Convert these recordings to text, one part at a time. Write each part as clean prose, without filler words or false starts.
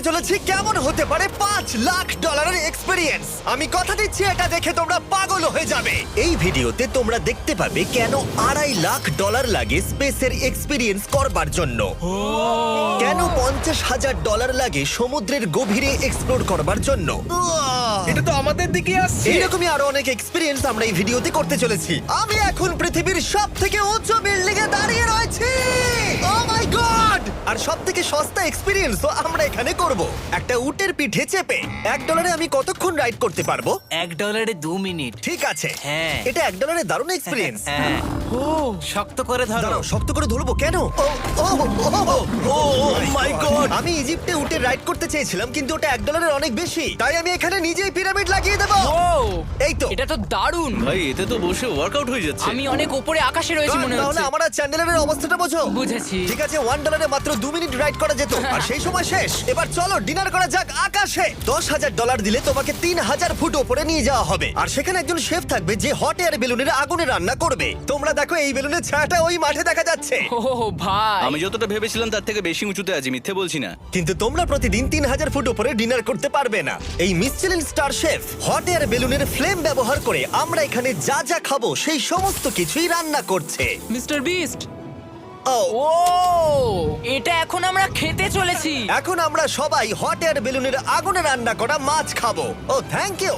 চলেছি কেমন হতে পারে $5 লাখ এক্সপিরিয়েন্স। আমি কথা দিচ্ছি এটা দেখে তোমরা পাগল হয়ে যাবে। এই ভিডিওতে তোমরা দেখতে পাবে কেন $2.5 লাখ লাগে স্পেসের এক্সপিরিয়েন্স করবার জন্য, কেন $50,000 লাগে সমুদ্রের গভীরে এক্সপ্লোর করবার জন্য। এটা তো আমাদের দিকে আসছে। এইরকমই আরো অনেক এক্সপিরিয়েন্স আমরা এই ভিডিওতে করতে চলেছি। আমি এখন পৃথিবীর সব থেকে উঁচু বিল্ডিং এ দাঁড়িয়ে রয়েছি। ও মাই গড! আর সব থেকে সস্তা এক্সপিরিয়েন্সও আমরা এখানে করব, একটা উটের পিঠে চেপে। $1 আমি কতক্ষণ রাইড করতে পারবো? $1 2 মিনিট। ঠিক আছে, হ্যাঁ। এটা $1 দারুণ এক্সপিরিয়েন্স। হ্যাঁ। শক্ত করে ধরো। দাঁড়াও, শক্ত করে ধরবো কেন? মাই গড! আমি ইজিপ্টে উটে রাইড করতে চেয়েছিলাম, কিন্তু ওটা $1 অনেক বেশি, তাই আমি এখানে নিজেই পিরামিড লাগিয়ে দেবো। এই তো। এটা তো দারুণ। ভাই এতে তো বসে ওয়ার্কআউট হয়ে যাচ্ছে। আমি অনেক উপরে আকাশে রয়েছি মনে তাহলে হচ্ছে। আমার আর চ্যান্ডেলের অবস্থাটা বোঝো। বুঝেছি। ঠিক আছে, $1 মাত্র 2 মিনিট রাইড করা যেত, আর সেই সময় শেষ। এবার চলো ডিনার করা যাক আকাশে। $10,000 দিলে তোমাকে 3,000 ফুট উপরে নিয়ে যাওয়া হবে, আর সেখানে একজন শেফ থাকবে যে হট এয়ার বেলুনের আগুনে রান্না করবে। তোমরা দেখো এই বেলুনের ছায়াটা ওই মাঠে দেখা যাচ্ছে। ও ভাই, আমি যতটা ভেবেছিলাম তার থেকে বেশি উঁচুতে আছি, মিথ্যে বলছি না। কিন্তু তোমরা প্রতিদিন 3,000 ফুট উপরে ডিনার করতে পারবে না। এই Michelin star chef hot air বেলুনের ফ্লেম ব্যবহার করে আমরা এখানে যা যা খাবো সেই সমস্ত কিছুই রান্না করছে। Mister beast. ও, ও, এটা এখন আমরা খেতে চলেছি। এখন আমরা সবাই হট এয়ার বেলুনের আগুনে রান্না করা মাছ খাবো। Oh thank you.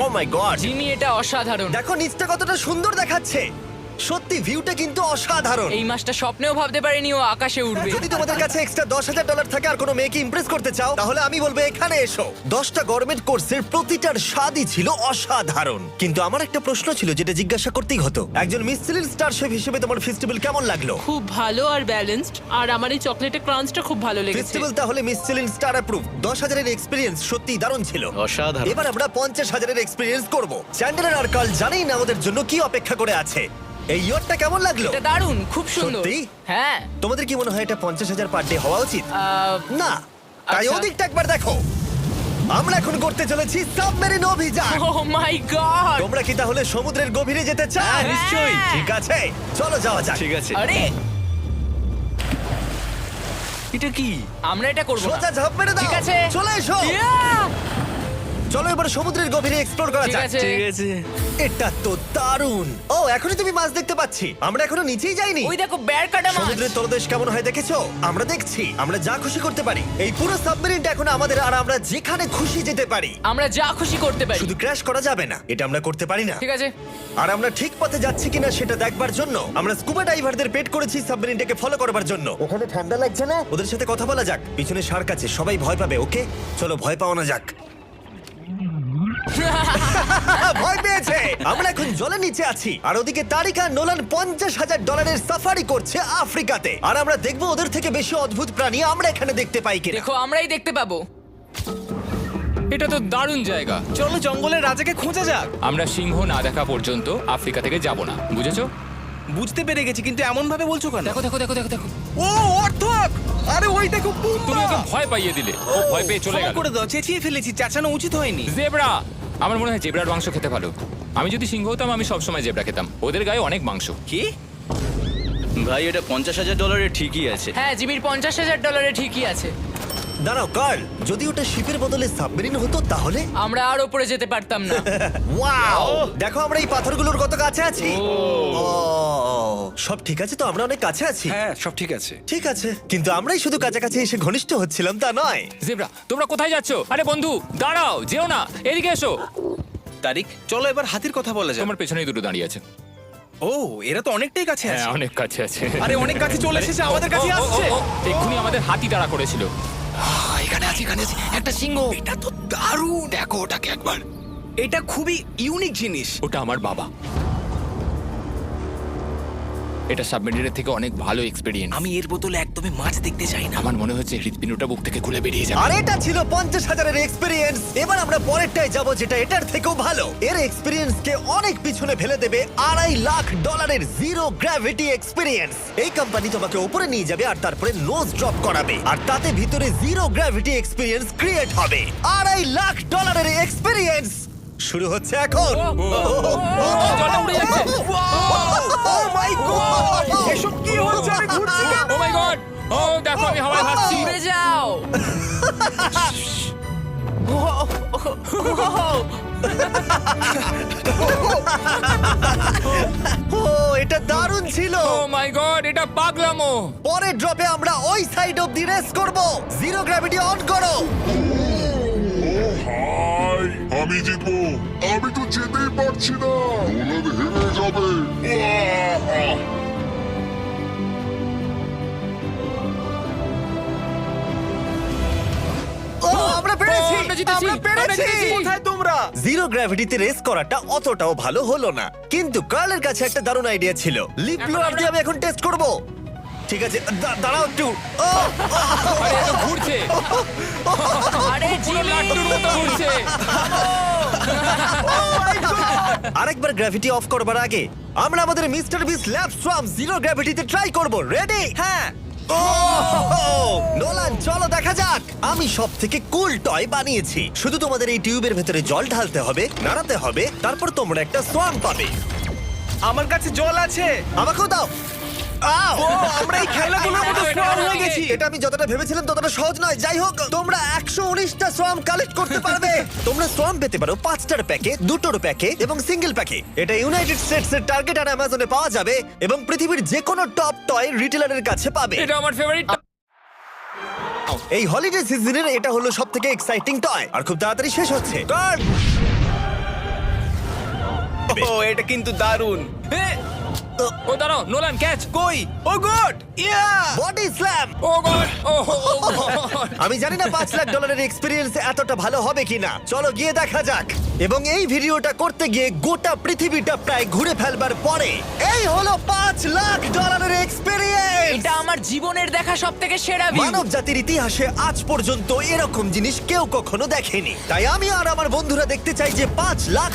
Oh my God, Jimmy, এটা অসাধারণ। দেখো নিচটা কতটা সুন্দর দেখাচ্ছে। সত্যি ভিউটা কিন্তু অসাধারণ। এই মাসটা স্বপ্নেও ভাবতে পারিনি ও আকাশে উঠবে। যদি তোমাদের কাছে এক্সট্রা $10,000 থাকে আর কোনো মেয়েকে ইমপ্রেস করতে চাও, তাহলে আমি বলবো এখানে এসো। 10টা গরমেট কোর্সের প্রতিটার স্বাদই ছিল অসাধারণ। কিন্তু আমার একটা প্রশ্ন ছিল যেটা জিজ্ঞাসা করতেই হতো, একজন মিচেলিন স্টার শেফ হিসেবে তোমার ফেস্টিভ্যাল কেমন লাগলো? খুব ভালো আর ব্যালেন্সড, আর আমার এই চকলেটের ক্রাঞ্চটা খুব ভালো লেগেছে। ফেস্টিভ্যাল তাহলে মিচেলিন স্টার অ্যাপ্রুভ। 10,000 এর এক্সপিরিয়েন্স সত্যিই দারুণ ছিল। অসাধারণ। এবার আমরা 50,000 এর এক্সপিরিয়েন্স করব। চ্যান্ডেলার আর কার্ল জানেই না আমাদের জন্য কি অপেক্ষা করে আছে। এই ইয়ারটা কেমন লাগলো? এটা দারুণ, খুব সুন্দর। সত্যি? হ্যাঁ। তোমাদের কি মনে হয় এটা 50,000 পার ডে হওয়া উচিত? না, তাই আচ্ছা। ওদিকটা একবার দেখো। আমরা এখন করতে চলেছি সাবমেরিন অভিযান। ও মাই গড। তোমরা কি তাহলে সমুদ্রের গভীরে যেতে চাও? হ্যাঁ, নিশ্চয়ই। ঠিক আছে, চলো যাওয়া যাক। ঠিক আছে। আরে, এটা কি? আমরা এটা করব না। সোজা ঝাঁপ মেরে দাও। ঠিক আছে। চলে এসো। Yeah! চলো এবার সমুদ্রের গভীরে এক্সপ্লোর করা ঠিক যাক। আছে। ঠিক আছে। এটা তো দারুণ। ও, এখনই তুমি মাছ দেখতে পাচ্ছি। আমরা এখনো নিচেই যাইনি। ওই দেখো, বের কাটা মাছ। সমুদ্রের তলদেশ কেমন হয় দেখেছো? আমরা দেখছি, আমরা যা খুশি করতে পারি। এই পুরো সাবমেরিনটা এখন আমাদের, আর আমরা যেখানে খুশি যেতে পারি। আমরা যা খুশি করতে পারি। শুধু ক্র্যাশ করা যাবে না, এটা আমরা করতে পারি না। ঠিক আছে। আর আমরা ঠিক পথে যাচ্ছি কিনা সেটা দেখবার জন্য আমরা স্কুবা ডাইভারদের পেড করেছি সাবমেরিনটাকে ফলো করবার জন্য। ওখানে ঠান্ডা লাগছে না? ওদের সাথে কথা বলা যাক। পিছনে শার্ক আছে, সবাই ভয় পাবে। ওকে, চলো ভয় পাওয়ানো যাক। ভয় পেয়েছে। আমরা এখন জলের নিচে আছি, আর ওদিকে তারিকা নোলান $50,000 সাফারি করছে আফ্রিকাতে। আর আমরা দেখবো ওদের থেকে বেশি অদ্ভুত প্রাণী আমরা এখানে দেখতে পাই কিনা। দেখো, আমরাই দেখতে পাবো। এটা তো দারুণ জায়গা। চলো জঙ্গলের রাজাকে খোঁজা যাক। আমরা সিংহ না দেখা পর্যন্ত আফ্রিকা থেকে যাব না, বুঝেছো? বুঝতে পেরে গেছি, কিন্তু এমন ভাবে বলছো কেন? দেখো দেখো দেখো দেখো দেখো। ও অর্থক! আরে ওই দেখো তুমি ওকে ভয় পাইয়ে দিলে, ও ভয় পেয়ে চলে গেল। করে দাও, চেঁচিয়ে ফেলেছি, চাচানো উচিত হয়নি। জেব্রা, আমার মনে হয় জেব্রার মাংস খেতে ভালো। আমি যদি সিংহ হতাম আমি সবসময় জেব্রা খেতাম, ওদের গায়ে অনেক মাংস। কি? ভাই এটা $50,000 ঠিকই আছে। হ্যাঁ, জিমির $50,000 ঠিকই আছে। দাঁড়াও কার্ল, যদি ওটা শিপের বদলে সাবমেরিন হতো তাহলে? আমরা আর উপরে যেতে পারতাম না। ওয়াও, দেখো আমরা এই পাথরগুলোর কত কাছে আছি। ও, সব ঠিক আছে তো? আমরা অনেক কাছে আছি। হ্যাঁ সব ঠিক আছে। ঠিক আছে, কিন্তু আমরাই শুধু কাছাকাছি এসে ঘনিষ্ঠ হচ্ছিলাম তা নয়। জেব্রা, তোমরা কোথায় যাচ্ছো? আরে বন্ধু দাঁড়াও, যেও না, এদিকে এসো। তারিক, চলো এবার হাতির কথা বলা যাক। তোমার পেছনেই দুটো দাঁড়িয়ে আছে। ও, এরা তো অনেকটাই কাছে হ্যাঁ, আছে। অনেক কাছে আছে। আরে অনেক কাছে চলে এসেছে, আমাদের কাছে আসছে। এক্ষুনি আমাদের হাতি তাড়া করেছিল। এখানে আছে একটা সিংহ। এটা তো দারুণ। দেখো ওটাকে একবার। এটা খুবই ইউনিক জিনিস। ওটা আমার বাবা। এটা সাবমেরিনের থেকে অনেক ভালো এক্সপেরিয়েন্স। আমি এর বোতলে একদমই মাছ দেখতে চাই না। আমার মনে হচ্ছে হৃৎপিণ্ডটা বুক থেকে খুলে বেরিয়ে যাবে। আর এটা ছিল 50,000 এক্সপিরিয়েন্স। এবার আমরা পরেরটায় যাব, যেটা এটার থেকেও ভালো। এর এক্সপিরিয়েন্স কে অনেক পিছনে ফেলে দেবে। $2.5 জিরো গ্র্যাভিটি এক্সপিরিয়েন্স। এই কোম্পানি তোমাকে উপরে নিয়ে যাবে আর তারপরে নোজ ড্রপ করাবে, আর তাতে ভিতরে জিরো গ্র্যাভিটি এক্সপিরিয়েন্স ক্রিয়েট হবে। $2.5 এক্সপিরিয়েন্স শুরু হচ্ছে এখন। জলটা উড়ে যাচ্ছে। ও মাই গড, এসব কি হচ্ছে? আমি ঘুরছি কেন? ও মাই গড, ও দেখো আমি হাওয়ায় ভাসছি। উড়ে যাও। ও এটা দারুণ ছিল। ও মাই গড, এটা পাগলামো। পরের ড্রপে আমরা ওই সাইড অফ দি রেস করব। জিরো গ্র্যাভিটি অন করো। হাই আমি জিতবো, আমি তো যেতেই পারছি না, নোলান হেরে যাবে। ও আমরা পেরেছি, আমরা জিতেছি, আমরা পেরেছি। আমরা জিতেছি। কোথায় তোমরা? জিরো গ্র্যাভিটিতে রেস করাটা অতটাও ভালো হলো না, কিন্তু কার্লের কাছে একটা দারুণ আইডিয়া ছিল। লিপ ব্লোয়ার দিয়ে আমি এখন টেস্ট করব। ঠিক আছে, দাঁড়াও একটু। ও, আরে এত ঘুরছে, আরে জিমি, লাট্টুর মতো ঘুরছে। আরেকবার গ্র্যাভিটি অফ করবার আগে আমরা আমাদের মিস্টার বিস ল্যাব সোয়াম জিরো গ্র্যাভিটিতে ট্রাই করব। রেডি? হ্যাঁ। নোলান চলো দেখা যাক। আমি সব থেকে কুল টয় বানিয়েছি। শুধু তোমাদের এই টিউবের ভেতরে জল ঢালতে হবে, নাড়াতে হবে, তারপর তোমরা একটা সোয়াম পাবে। আমার কাছে জল আছে। আমাকেও দাও। আও! আমরা এই খেলাগুলোর মতো স্ট্রং হয়ে গেছি। এটা আমি যতটা ভেবেছিলাম ততটা সহজ নয়। যাই হোক, তোমরা 119টা সোয়াম কালেক্ট করতে পারবে। তোমরা সোয়াম পেতে পারো 5টার প্যাকে, 2টোর প্যাকে এবং সিঙ্গেল প্যাকে। এটা ইউনাইটেড স্টেটস এর টার্গেট আর অ্যামাজনে পাওয়া যাবে এবং পৃথিবীর যে কোনো টপ টয় রিটেলারের কাছে পাবে। এটা আমার ফেভারিট। এই হলিডে সিজনের এটা হলো সবথেকে এক্সাইটিং টয় আর খুব তাড়াতাড়ি শেষ হচ্ছে। কার্ড! ও এটা কিন্তু দারুণ। ও দাঁড়াও, নোলান ক্যাচ। কই? Oh God! Yeah! Body slam! Oh God, oh God. আমি জানি না $5 লাখ এক্সপেরিয়েন্স এতটা ভালো হবে কিনা। চলো গিয়ে দেখা যাক। এবং এই ভিডিওটা করতে গিয়ে গোটা পৃথিবীটা প্রায় ঘুরে ফেলবার পরে এই হলো $5 লাখ এক্সপেরিয়েন্স। এটা আমার জীবনের দেখা সবথেকে সেরা ভিউ। মানব জাতির ইতিহাসে আজ পর্যন্ত এরকম জিনিস কেউ কখনো দেখেনি। তাই আমি আর আমার বন্ধুরা দেখতে চাই যে $5 লাখ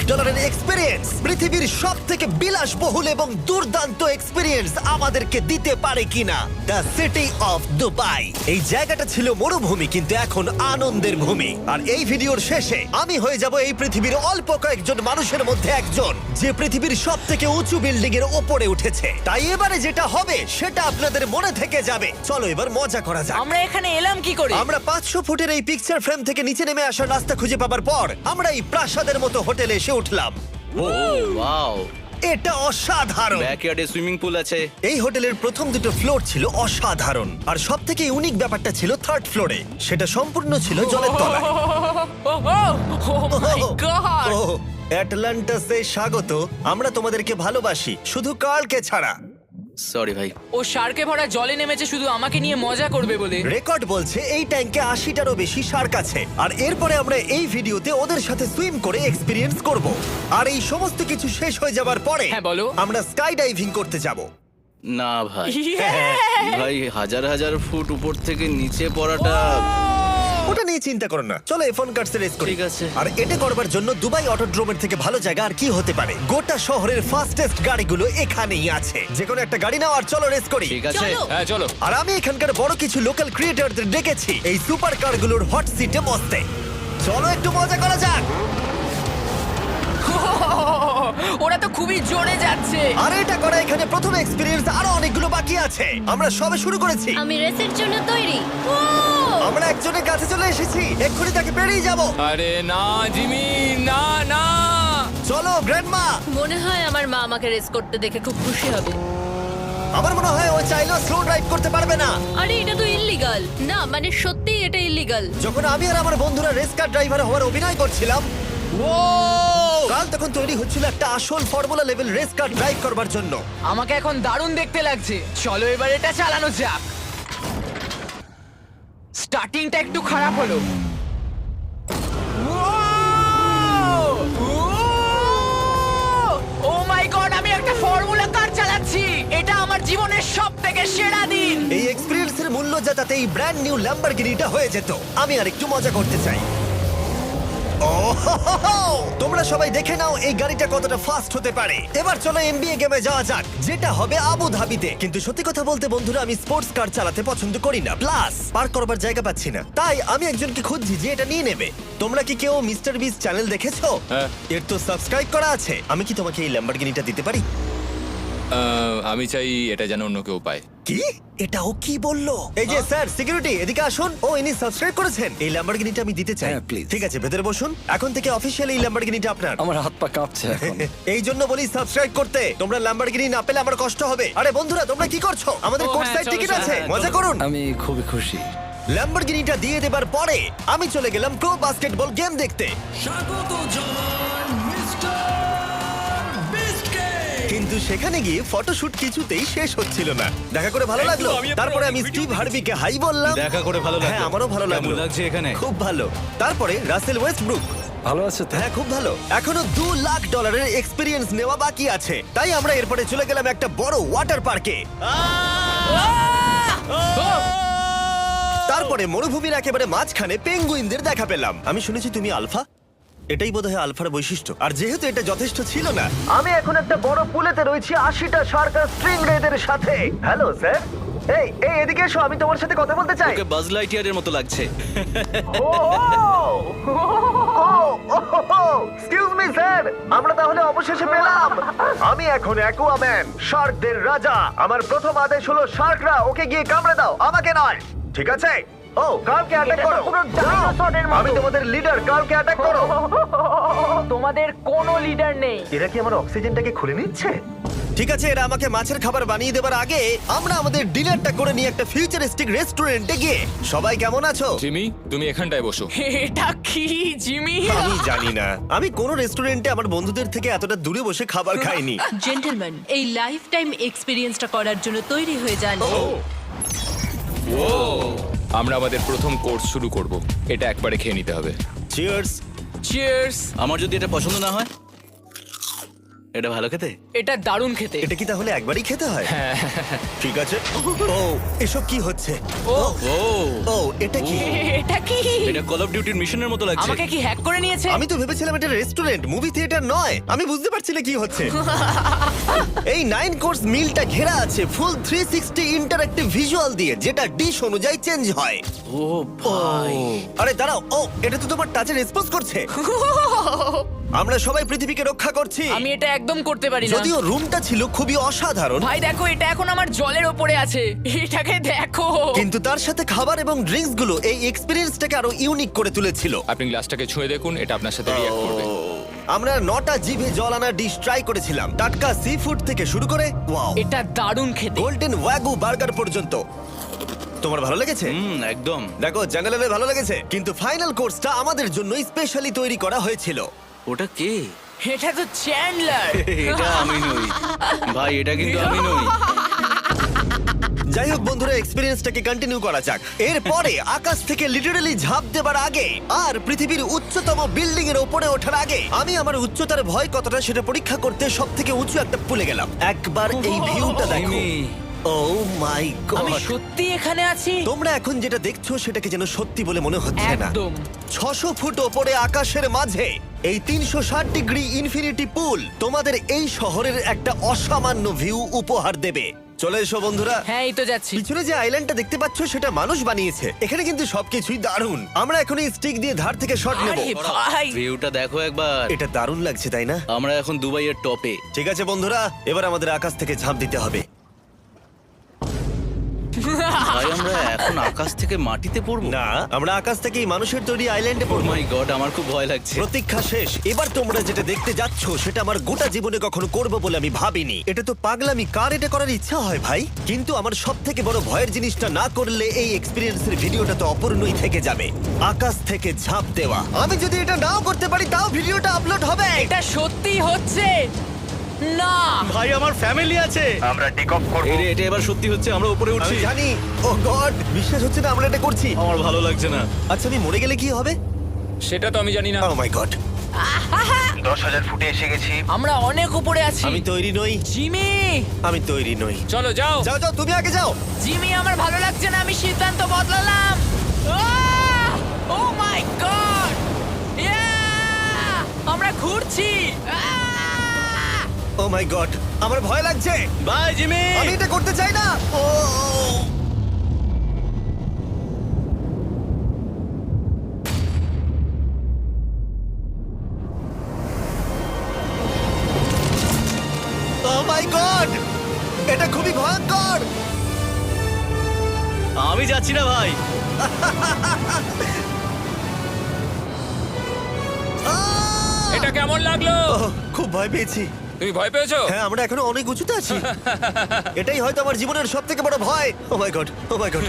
এক্সপেরিয়েন্স পৃথিবীর সব থেকে বিলাসবহুল এবং দুর্দান্ত এক্সপেরিয়েন্স আমাদেরকে দিতে পারে কিনা। The city of Dubai. এই জায়গাটা ছিল মরুভূমি, কিন্তু এখন আনন্দের ভূমি। আর এই ভিডিওর শেষে আমি হয়ে যাব এই পৃথিবীর অল্প কয়েকজন মানুষের মধ্যে একজন, যে পৃথিবীর সব থেকে উঁচু বিল্ডিং এর ওপরে উঠেছে। তাই এবারে যেটা হবে সেটা আপনাদের মনে থেকে যাবে। চলো এবার মজা করা যাক। আমরা এখানে এলাম কি করে? আমরা 500 ফুটের এই পিকচার ফ্রেম থেকে নিচে নেমে আসার রাস্তা খুঁজে পাবার পর আমরা এই প্রাসাদের মতো হোটেলে এসে উঠলাম। ও ওয়াও, এটা অসাধারণ। ব্যাকইয়ার্ডে সুইমিং পুল আছে। এই হোটেলের প্রথম দুটো ফ্লোর ছিল অসাধারণ, আর সব থেকে ইউনিক ব্যাপারটা ছিল থার্ড ফ্লোরে। সেটা সম্পূর্ণ ছিল জলের তলায়। ও মাই গড! ও অ্যাটলান্টাসে স্বাগত। আমরা তোমাদেরকে ভালোবাসি, শুধু কার্লকে ছাড়া। সরি ভাই। ও শার্কে ভরা জলে নেমেছে শুধু আমাকে নিয়ে মজা করবে বলে। রেকর্ড বলছে এই ট্যাঙ্কে 80টারও বেশি শার্ক আছে। আর এরপরে আমরা এই ভিডিওতে ওদের সাথে সুইম করে এক্সপিরিয়েন্স করব। আর এই সমস্ত কিছু শেষ হয়ে যাবার পরে হ্যাঁ, বলো। আমরা স্কাই ডাইভিং করতে যাব। না ভাই, হ্যাঁ। ভাই হাজার হাজার ফুট উপর থেকে নিচে পড়াটা। ওটা নিয়ে চিন্তা করো না, চলো ফোন কার্ডসে রেস করি। ঠিক আছে। আর এটা করবার জন্য দুবাই অটোড্রোমের থেকে ভালো জায়গা আর কি হতে পারে। গোটা শহরের ফাস্টেস্ট গাড়িগুলো এখানেই আছে। যে কোনো একটা গাড়ি নাও আর চলো রেস করি। ঠিক আছে। হ্যাঁ চলো। আর আমি এখানকার বড় কিছু লোকাল ক্রিয়েটরদের ডেকেছি এই সুপার কারগুলোর হট সিটে বসতে। চলো একটু মজা করা যাক। ওরা তো খুবই জোরে যাচ্ছে। আর এটা করা এখানে প্রথম এক্সপেরিয়েন্স, আরো অনেকগুলো বাকি আছে। আমরা সবে শুরু করেছি। আমি রেসের জন্য তৈরি। ও আমরা একজনের কাছে চলে এসেছি, এক্ষুনি তাকে পেরিয়ে যাব। আরে না জিমি, না না। চলো গ্র্যান্ডমা। মনে হয় আমার মা আমাকে রেস করতে দেখে খুব খুশি হবে। আমার মনে হয় ও চাইলেও স্লো ড্রাইভ করতে পারবে না। আরে এটা তো ইল্লিগাল। না মানে সত্যিই এটা ইল্লিগাল। যখন আমি আর আমার বন্ধুরা রেস কার ড্রাইভার হওয়ার অভিনয় করছিলাম, কাল তখন তৈরি হচ্ছিল একটা আসল formula level race car drive করবার জন্য। আমাকে এখন দারুণ দেখতে লাগছে। চলো এবার এটা চালানো যাক। স্টার্টিংটা একটু খারাপ হলো। ও মাই গড, আমি একটা ফর্মুলা কার চালাচ্ছি। এটা আমার জীবনের সবথেকে সেরা দিন। এই এক্সপেরিয়েন্সের মূল্য যা, তাতে এই ব্র্যান্ড নিউ ল্যাম্বরগিনিটা হয়ে যেত। আমি আর একটু মজা করতে চাই। তোমরা সবাই দেখে নাও এই গাড়িটা কতটা ফাস্ট হতে পারে। এবার চলো এমবিএ গেমে যাওয়া যাক, যেটা হবে আবু ধাবিতে। কিন্তু সত্যি কথা বলতে বন্ধুরা, আমি স্পোর্টস কার চালাতে পছন্দ করি না, প্লাস পার্ক করবার জায়গা পাচ্ছি না। তাই আমি একজনকে খুঁজছি যে এটা নিয়ে নেবে। তোমরা কি কেউ মিস্টার বিস চ্যানেল দেখেছো? হ্যাঁ। এর তো সাবস্ক্রাইব করা আছে। আমি কি তোমাকে এই ল্যাম্বরগিনিটা দিতে পারি? আমি চাই এটা যেন অন্য কেউ পায়। কি এটা ও কি বললো? এই যে স্যার সিকিউরিটি এদিকে আসুন। ও ইনি সাবস্ক্রাইব করেছেন। এই ল্যাম্বরগিনিটা আমি দিতে চাই। হ্যাঁ, please. ঠিক আছে ভেতরে বসুন। এখন থেকে অফিশিয়ালি এই ল্যাম্বরগিনিটা আপনার। আমার হাত পা কাঁপছে এখন। এই জন্য বলি সাবস্ক্রাইব করতে। তোমরা ল্যাম্বরগিনি না পেলে আমার কষ্ট হবে। আরে বন্ধুরা তোমরা কি করছো? আমাদের ও, কোর্স হ্যাঁ, সাইড চলো, টিকিট চলো, আছে, হ্যাঁ, মজা চলো। করুন। আমি খুবই খুশি। ল্যাম্বরগিনিটা দিয়ে দেবার পরে আমি চলে গেলাম প্রো বাস্কেটবল গেম দেখতে। কিন্তু সেখানে গিয়ে ফটোশুট কিছুতেই শেষ হচ্ছিল না। দেখা করে ভালো লাগলো। তারপরে আমি স্টিভ হার্বিকে হাই বললাম। দেখা করে ভালো লাগলো। হ্যাঁ আমারও ভালো কেমন লাগলো। লাগছে এখানে? খুব ভালো। তারপরে রাসেল ওয়েস্টব্রুক। ভালো আছে তো? হ্যাঁ খুব ভালো। এখনো $2 লাখ এক্সপিরিয়েন্স নেওয়া বাকি আছে। তাই আমরা এরপরে চলে গেলাম একটা বড় ওয়াটার পার্কে। তারপরে মরুভূমির একেবারে মাঝখানে পেঙ্গুইনদের দেখা পেলাম। আমি শুনেছি তুমি আলফা। এটাই বোধহয় আলফার বৈশিষ্ট্য। আর যেহেতু এটা যথেষ্ট ছিল না, আমি এখন একটা বড় পুলেতে রয়েছি 80টা সার্কাস স্ট্রিং রেদের সাথে। Hello sir. এই এই এদিকে এসো, আমি তোমার সাথে কথা বলতে চাই। ওকে বাজ লাইটিয়ারের মতো লাগছে। এক্সকিউজ মি স্যার, আমরা তাহলে অবশেষে পেলাম। আমি এখন অ্যাকুয়াম্যান, শার্কদের রাজা। আমার প্রথম আদেশ হলো শার্করা ওকে গিয়ে কামড়ে দাও, আমাকে নয়। ঠিক আছে? ও কার্লকে অ্যাটাক করো। আমি তোমাদের লিডার, কার্লকে অ্যাটাক করো। তোমাদের কোনো লিডার নেই। এরা কি আমার অক্সিজেনটাকে খুলে নিচ্ছে? ঠিক আছে, এরা আমাকে মাছের খাবার বানিয়ে দেবার আগে আমরা আমাদের ডিনারটা করে নিয়ে একটা ফিউচারিস্টিক রেস্টুরেন্টে গিয়ে। সবাই কেমন আছো? জিমি তুমি এখানটায় বসো। এটা কি জিমি? আমি জানি না, আমি কোন রেস্টুরেন্টে আমার বন্ধুদের থেকে এতটা দূরে বসে খাবার খাইনি। জেন্টলম্যান, এই লাইফ টাইম এক্সপিরিয়েন্সটা করার জন্য তৈরি হয়ে যান। আমরা আমাদের প্রথম কোর্স শুরু করব। এটা একবারে খেয়ে নিতে হবে। চিয়ার্স। চিয়ার্স। আমার যদি এটা পছন্দ না হয়? এটা ভালো খেতে? এটা দারুণ খেতে। এটা কি তাহলে একবারই খেতে হয়? ঠিক আছে। ও এসব কি হচ্ছে? ও ও ও এটা কি? এটা কি? এটা কল অফ ডিউটির মিশনের মতো লাগছে। আমাকে কি হ্যাক করে নিয়েছে? আমি তো ভেবেছিলাম এটা রেস্টুরেন্ট, মুভি থিয়েটার নয়। আমি বুঝতে পারছি না কি হচ্ছে। এই 9 কোর্স মিলটা ঘেরা আছে ফুল 360 ইন্টারঅ্যাক্টিভ ভিজুয়াল দিয়ে, যেটা ডিশ অনুযায়ী চেঞ্জ হয়। ও ভাই, আরে দাঁড়াও, ও এটা তো তোমার টাচে রেসপন্স করছে। আমরা সবাই পৃথিবীকে রক্ষা করছি। আমি এটা একদম করতে পারি না। যদিও রুমটা ছিল খুবই অসাধারণ, ভাই দেখো, এটা এখন আমার জলের ওপরে আছে। এটাকে দেখো। কিন্তু তার সাথে খাবার এবং ড্রিঙ্কস গুলো এই এক্সপেরিয়েন্সটাকে আরো ইউনিক করে তুলেছিল। আপনি গ্লাসটাকে ছুঁয়ে দেখুন, এটা আপনার সাথে রিঅ্যাক্ট করবে। আমরা 9টা জিভে জল আনা ডিশ ট্রাই করেছিলাম, টাটকা সি ফুড থেকে শুরু করে ওয়াও এটা দারুণ খেতে। গোল্ডেন ওয়াগু বার্গার পর্যন্ত। তোমার ভালো লেগেছে? একদম। দেখো জেনারেলের ভালো লেগেছে, কিন্তু ফাইনাল কোর্সটা আমাদের জন্য স্পেশালি তৈরি করা হয়েছিল। ওটা কে? এটা তো চ্যান্ডলার। এটা আমি নই ভাই, এটা কিন্তু আমি নই। যাই হোক বন্ধুরা, এক্সপেরিয়েন্সটাকে কন্টিনিউ করা যাক। এরপরে আকাশ থেকে লিটারালি ঝাঁপ দেবার আগে আর পৃথিবীর উচ্চতম বিল্ডিং এর উপরে ওঠার আগে আমি আমার উচ্চতার ভয় কতটা সেটা পরীক্ষা করতে সব থেকে উঁচু একটা পুলে গেলাম। একবার এই ভিউটা দেখো। জিমি। ও মাই আমি গড! সত্যি এখানে আছি। তোমরা এখন যেটা দেখছো সেটাকে যেন সত্যি বলে মনে হচ্ছে না। একদম। 600 ফুট ওপরে আকাশের মাঝে এই 360 ডিগ্রি ইনফিনিটি পুল তোমাদের এই শহরের একটা অসামান্য ভিউ উপহার দেবে। চলে এসো বন্ধুরা। হ্যাঁ, এই তো যাচ্ছি। পিছনে যে আইল্যান্ডটা দেখতে পাচ্ছ সেটা মানুষ বানিয়েছে। এখানে কিন্তু সবকিছুই দারুণ। আমরা এখন এই স্টিক দিয়ে ধার থেকে শট নেব। আরে ভাই, ভিউটা দেখো একবার। এটা দারুণ লাগছে তাই না? আমরা এখন দুবাইয়ের টপে। ঠিক আছে বন্ধুরা, এবার আমাদের আকাশ থেকে ঝাঁপ দিতে হবে। ভাই আমরা এখন আকাশ থেকে মাটিতে পড়বো? না, আমরা আকাশ থেকেই মানুষের তৈরি আইল্যান্ডে ও পড়বো। মাই গড, আমার খুব ভয় লাগছে। প্রতীক্ষা শেষ। এবার তোমরা যেটা দেখতে যাচ্ছ সেটা আমার গোটা জীবনে কখনো করবো বলে আমি ভাবিনি। এটা তো পাগলামি, কার এটা করার ইচ্ছা হয় ভাই? কিন্তু আমার সব থেকে বড় ভয়ের জিনিসটা না করলে এই এক্সপিরিয়েন্সের ভিডিওটা তো অপূর্ণই থেকে যাবে। আকাশ থেকে ঝাঁপ দেওয়া। আমি যদি এটা নাও করতে পারি তাও ভিডিওটা আপলোড হবে। এটা সত্যি হচ্ছে না। ভাই আমার ফ্যামিলি আছে। আমরা টেক অফ করব। এই রে, এটা এবার সত্যি হচ্ছে, আমরা উপরে আমি উঠছি। জানি। ও গড, বিশ্বাস হচ্ছে না আমরা এটা করছি। আমার ভালো লাগছে না। আচ্ছা আমি মরে গেলে কি হবে? সেটা তো আমি জানি না। ও মাই গড। 10,000 ফুটে এসে গেছি। আমরা অনেক উপরে আছি। আমি তৈরি নই। জিমি, আমি তৈরি নই। চলো যাও। যাও যাও, তুমি আগে যাও। জিমি, আমার ভালো লাগছে না। আমি সিদ্ধান্ত বদলালাম। ও মাই গড! আমরা ঘুরছি। ও মাই গড, আমার ভয় লাগছে। Bye Jimmy. আমি এটা করতে চাই না। ও মাই গড, এটা খুবই ভয়ঙ্কর। আমি যাচ্ছি না ভাই। এটা কেমন লাগলো? ওহ, খুব ভয় পেয়েছি। তুমি ভয় পেয়েছো? হ্যাঁ, আমরা এখনো অনেক উঁচুতে আছি। এটাই হয়তো আমার জীবনের সব থেকে বড় ভয়। ও my god, O my god.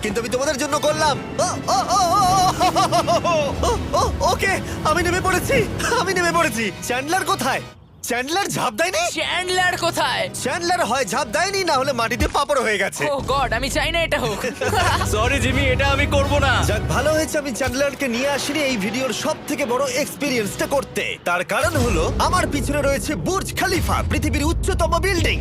কিন্তু আমি তোমাদের জন্য করলাম। ওকে, আমি নেমে পড়েছি। চ্যান্ডলার কোথায়? চ্যান্ডলার ঝাঁপ দেয়নি? চ্যান্ডলার কোথায়? চ্যান্ডলার হয় ঝাঁপ দেয়নি, না হলে মাটিতে পাপড় হয়ে গেছে। ও গড, আমি চাই না এটা হোক। সরি জিমি, এটা আমি করব না। যাক, ভালো হয়েছে আমি চ্যান্ডলারকে নিয়ে আসিনি এই ভিডিওর সব থেকে বড় এক্সপিরিয়েন্সটা করতে। তার কারণ হলো আমার পিছনে রয়েছে বুর্জ খলিফা, পৃথিবীর উচ্চতম বিল্ডিং।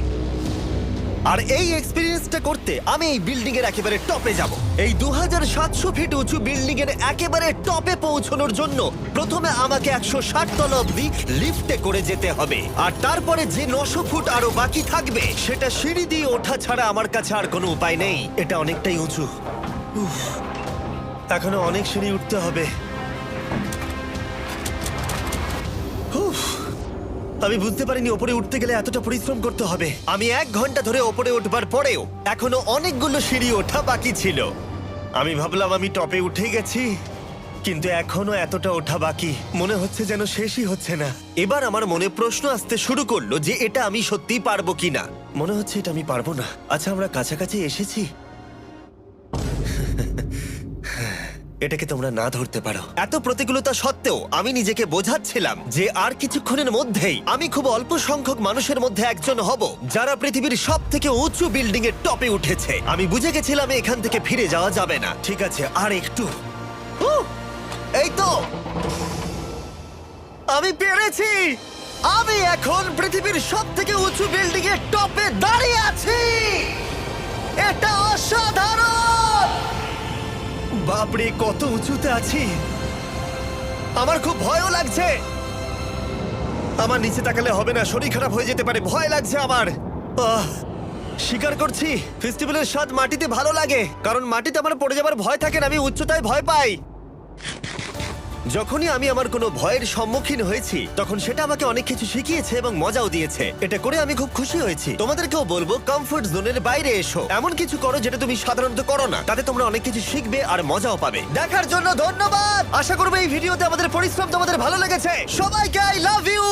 আর এই এক্সপিরিয়েন্সটা করতে আমি এই বিল্ডিং এর একেবারে টপে যাব। এই 2700 ফিট উঁচু বিল্ডিং এর একেবারে টপে পৌঁছানোর জন্য প্রথমে আমাকে 160 তলা অব্দি লিফটে করে যেতে হবে, আর তারপরে যে 900 ফুট আরো বাকি থাকবে সেটা সিঁড়ি দিয়ে ওঠা ছাড়া আমার কাছে আর কোনো উপায় নেই। এটা অনেকটাই উঁচু। উফ, এখনো অনেক সিঁড়ি উঠতে হবে। উফ, আমি বুঝতে পারিনি ওপরে উঠতে গেলে এতটা পরিশ্রম করতে হবে। আমি 1 ঘন্টা ধরে ওপরে উঠবার পরেও এখনো অনেকগুলো সিঁড়ি ওঠা বাকি ছিল। আমি ভাবলাম আমি টপে উঠে গেছি, কিন্তু এখনো এতটা ওঠা বাকি। মনে হচ্ছে যেন শেষই হচ্ছে না। এবার আমার মনে প্রশ্ন আসতে শুরু করলো যে এটা আমি সত্যিই পারবো কিনা। মনে হচ্ছে এটা আমি পারবো না। আচ্ছা, আমরা কাছাকাছি এসেছি। এটাকে তোমরা না ধরতে পারো। এত প্রতিকূলতা সত্ত্বেও আমি নিজেকে বোঝাচ্ছিলাম যে আর কিছুক্ষণের মধ্যেই আমি খুব অল্প সংখ্যক মানুষের মধ্যে একজন হব যারা পৃথিবীর সব থেকে উঁচু বিল্ডিং এর টপে উঠেছে। আমি বুঝে গেছিলাম এখান থেকে ফিরে যাওয়া যাবে না। ঠিক আছে, আর একটু। উহ, এই তো, আমি পেরেছি। আমি এখন পৃথিবীর সব থেকে উঁচু বিল্ডিং এর টপে দাঁড়িয়ে আছি। এটা অসাধারণ। বাপরে, কত উঁচুতে আছি! আমার খুব ভয়ও লাগছে। আমার নিচে তাকালে হবে না, শরীর খারাপ হয়ে যেতে পারে। ভয় লাগছে আমার। স্বীকার করছি, ফেস্টিভ্যালের স্বাদ মাটিতে ভালো লাগে, কারণ মাটিতে আমার পড়ে যাবার ভয় থাকে না। আমি উচ্চতায় ভয় পাই। যখনই আমি আমার কোনো ভয়ের সম্মুখীন হয়েছি তখন সেটা আমাকে অনেক কিছু শিখিয়েছে এবং মজাও দিয়েছে। এটা করে আমি খুব খুশি হয়েছি। তোমাদেরকেও বলবো, কমফোর্ট জোনের বাইরে এসো, এমন কিছু করো যেটা তুমি সাধারণত করো না। তাতে তোমরা অনেক কিছু শিখবে আর মজাও পাবে। দেখার জন্য ধন্যবাদ। আশা করবো এই ভিডিওতে আমাদের পরিশ্রম তোমাদের ভালো লেগেছে। সবাইকে আই লাভ ইউ।